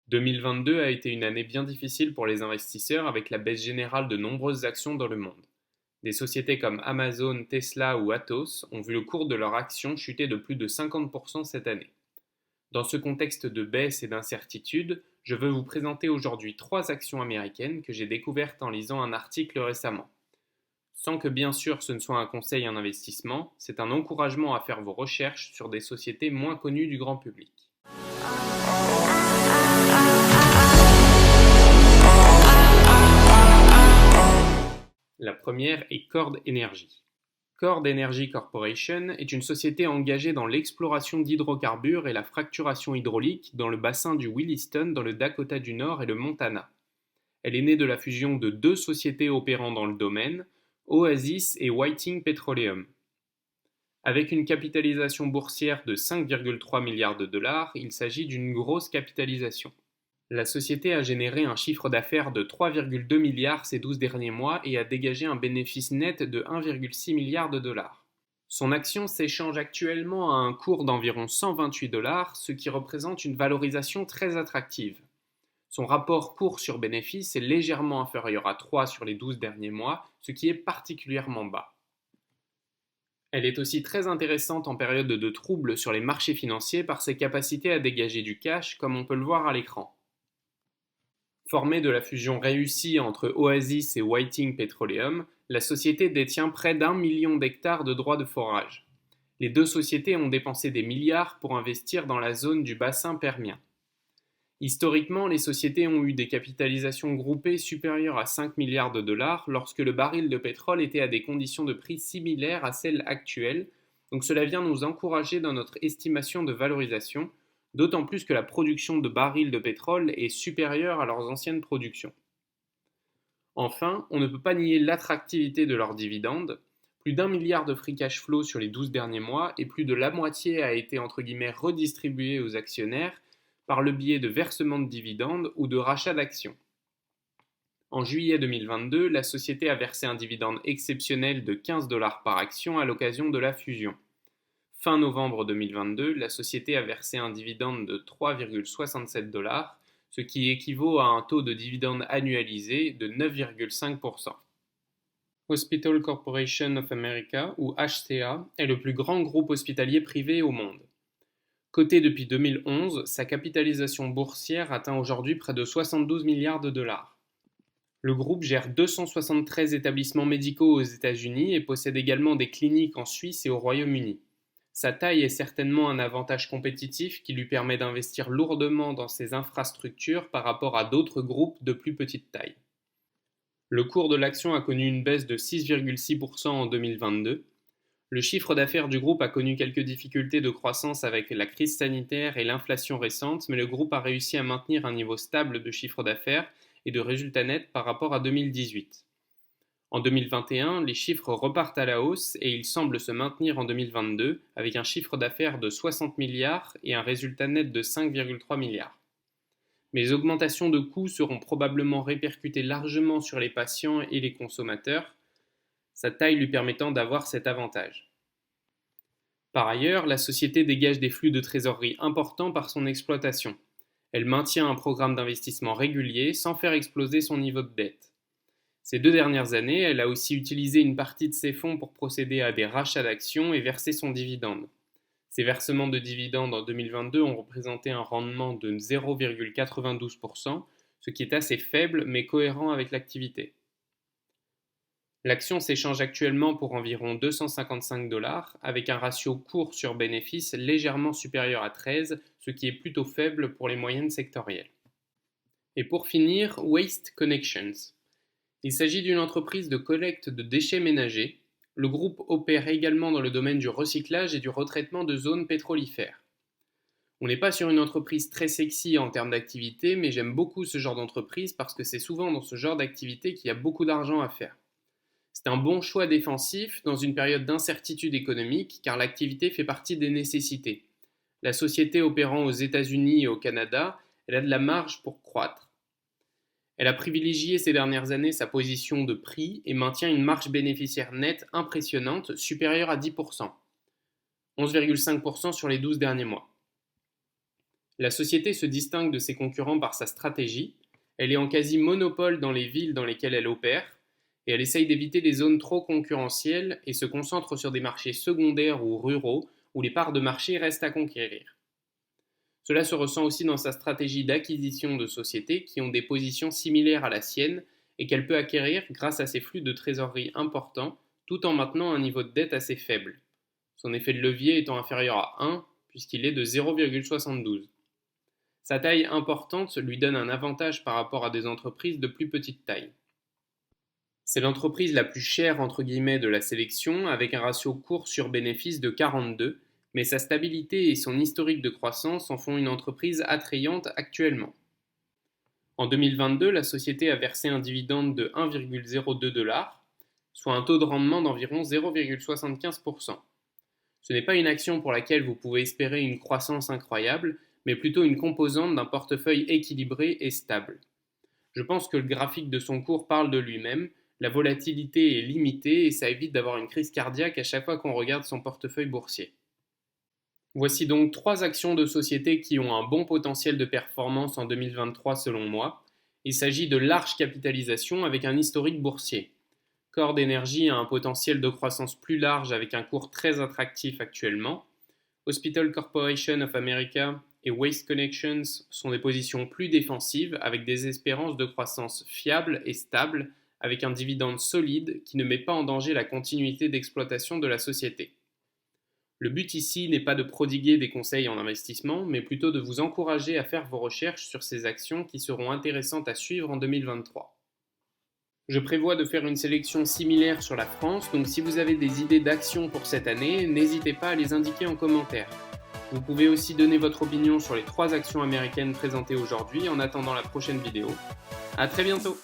2022 a été une année bien difficile pour les investisseurs avec la baisse générale de nombreuses actions dans le monde. Des sociétés comme Amazon, Tesla ou Atos ont vu le cours de leurs actions chuter de plus de 50% cette année. Dans ce contexte de baisse et d'incertitude, je veux vous présenter aujourd'hui 3 actions américaines que j'ai découvertes en lisant un article récemment. Sans que bien sûr ce ne soit un conseil en investissement, c'est un encouragement à faire vos recherches sur des sociétés moins connues du grand public. La première est Chord Energy. Chord Energy Corporation est une société engagée dans l'exploration d'hydrocarbures et la fracturation hydraulique dans le bassin du Williston dans le Dakota du Nord et le Montana. Elle est née de la fusion de 2 sociétés opérant dans le domaine, Oasis et Whiting Petroleum. Avec une capitalisation boursière de 5,3 milliards de dollars, il s'agit d'une grosse capitalisation. La société a généré un chiffre d'affaires de 3,2 milliards ces 12 derniers mois et a dégagé un bénéfice net de 1,6 milliard de dollars. Son action s'échange actuellement à un cours d'environ 128 dollars, ce qui représente une valorisation très attractive. Son rapport cours sur bénéfice est légèrement inférieur à 3 sur les 12 derniers mois, ce qui est particulièrement bas. Elle est aussi très intéressante en période de troubles sur les marchés financiers par ses capacités à dégager du cash, comme on peut le voir à l'écran. Formée de la fusion réussie entre Oasis et Whiting Petroleum, la société détient près d'1 million d'hectares de droits de forage. Les 2 sociétés ont dépensé des milliards pour investir dans la zone du bassin permien. Historiquement, les sociétés ont eu des capitalisations groupées supérieures à 5 milliards de dollars lorsque le baril de pétrole était à des conditions de prix similaires à celles actuelles, donc cela vient nous encourager dans notre estimation de valorisation, d'autant plus que la production de barils de pétrole est supérieure à leurs anciennes productions. Enfin, on ne peut pas nier l'attractivité de leurs dividendes. Plus d'1 milliard de free cash flow sur les 12 derniers mois et plus de la moitié a été entre guillemets redistribuée aux actionnaires par le biais de versements de dividendes ou de rachats d'actions. En juillet 2022, la société a versé un dividende exceptionnel de 15 dollars par action à l'occasion de la fusion. Fin novembre 2022, la société a versé un dividende de 3,67 dollars, ce qui équivaut à un taux de dividende annualisé de 9,5%. Hospital Corporation of America, ou HCA, est le plus grand groupe hospitalier privé au monde. Coté depuis 2011, sa capitalisation boursière atteint aujourd'hui près de 72 milliards de dollars. Le groupe gère 273 établissements médicaux aux États-Unis et possède également des cliniques en Suisse et au Royaume-Uni. Sa taille est certainement un avantage compétitif qui lui permet d'investir lourdement dans ses infrastructures par rapport à d'autres groupes de plus petite taille. Le cours de l'action a connu une baisse de 6,6% en 2022. Le chiffre d'affaires du groupe a connu quelques difficultés de croissance avec la crise sanitaire et l'inflation récente, mais le groupe a réussi à maintenir un niveau stable de chiffre d'affaires et de résultats nets par rapport à 2018. En 2021, les chiffres repartent à la hausse et ils semblent se maintenir en 2022 avec un chiffre d'affaires de 60 milliards et un résultat net de 5,3 milliards. Mais les augmentations de coûts seront probablement répercutées largement sur les patients et les consommateurs, sa taille lui permettant d'avoir cet avantage. Par ailleurs, la société dégage des flux de trésorerie importants par son exploitation. Elle maintient un programme d'investissement régulier sans faire exploser son niveau de dette. Ces 2 dernières années, elle a aussi utilisé une partie de ses fonds pour procéder à des rachats d'actions et verser son dividende. Ces versements de dividendes en 2022 ont représenté un rendement de 0,92%, ce qui est assez faible mais cohérent avec l'activité. L'action s'échange actuellement pour environ 255 dollars, avec un ratio cours sur bénéfice légèrement supérieur à 13, ce qui est plutôt faible pour les moyennes sectorielles. Et pour finir, Waste Connections. Il s'agit d'une entreprise de collecte de déchets ménagers. Le groupe opère également dans le domaine du recyclage et du retraitement de zones pétrolifères. On n'est pas sur une entreprise très sexy en termes d'activité, mais j'aime beaucoup ce genre d'entreprise parce que c'est souvent dans ce genre d'activité qu'il y a beaucoup d'argent à faire. C'est un bon choix défensif dans une période d'incertitude économique car l'activité fait partie des nécessités. La société opérant aux États-Unis et au Canada, elle a de la marge pour croître. Elle a privilégié ces dernières années sa position de prix et maintient une marge bénéficiaire nette impressionnante supérieure à 10%, 11,5% sur les 12 derniers mois. La société se distingue de ses concurrents par sa stratégie, elle est en quasi-monopole dans les villes dans lesquelles elle opère, et elle essaye d'éviter les zones trop concurrentielles et se concentre sur des marchés secondaires ou ruraux où les parts de marché restent à conquérir. Cela se ressent aussi dans sa stratégie d'acquisition de sociétés qui ont des positions similaires à la sienne et qu'elle peut acquérir grâce à ses flux de trésorerie importants tout en maintenant un niveau de dette assez faible, son effet de levier étant inférieur à 1 puisqu'il est de 0,72. Sa taille importante lui donne un avantage par rapport à des entreprises de plus petite taille. C'est l'entreprise la plus chère entre guillemets de la sélection avec un ratio cours sur bénéfice de 42, mais sa stabilité et son historique de croissance en font une entreprise attrayante actuellement. En 2022, la société a versé un dividende de 1,02$, soit un taux de rendement d'environ 0,75%. Ce n'est pas une action pour laquelle vous pouvez espérer une croissance incroyable, mais plutôt une composante d'un portefeuille équilibré et stable. Je pense que le graphique de son cours parle de lui-même, la volatilité est limitée et ça évite d'avoir une crise cardiaque à chaque fois qu'on regarde son portefeuille boursier. Voici donc 3 actions de sociétés qui ont un bon potentiel de performance en 2023 selon moi. Il s'agit de large capitalisation avec un historique boursier. Chord Energy a un potentiel de croissance plus large avec un cours très attractif actuellement. Hospital Corporation of America et Waste Connections sont des positions plus défensives avec des espérances de croissance fiables et stables avec un dividende solide qui ne met pas en danger la continuité d'exploitation de la société. Le but ici n'est pas de prodiguer des conseils en investissement, mais plutôt de vous encourager à faire vos recherches sur ces actions qui seront intéressantes à suivre en 2023. Je prévois de faire une sélection similaire sur la France, donc si vous avez des idées d'actions pour cette année, n'hésitez pas à les indiquer en commentaire. Vous pouvez aussi donner votre opinion sur les 3 actions américaines présentées aujourd'hui en attendant la prochaine vidéo. À très bientôt!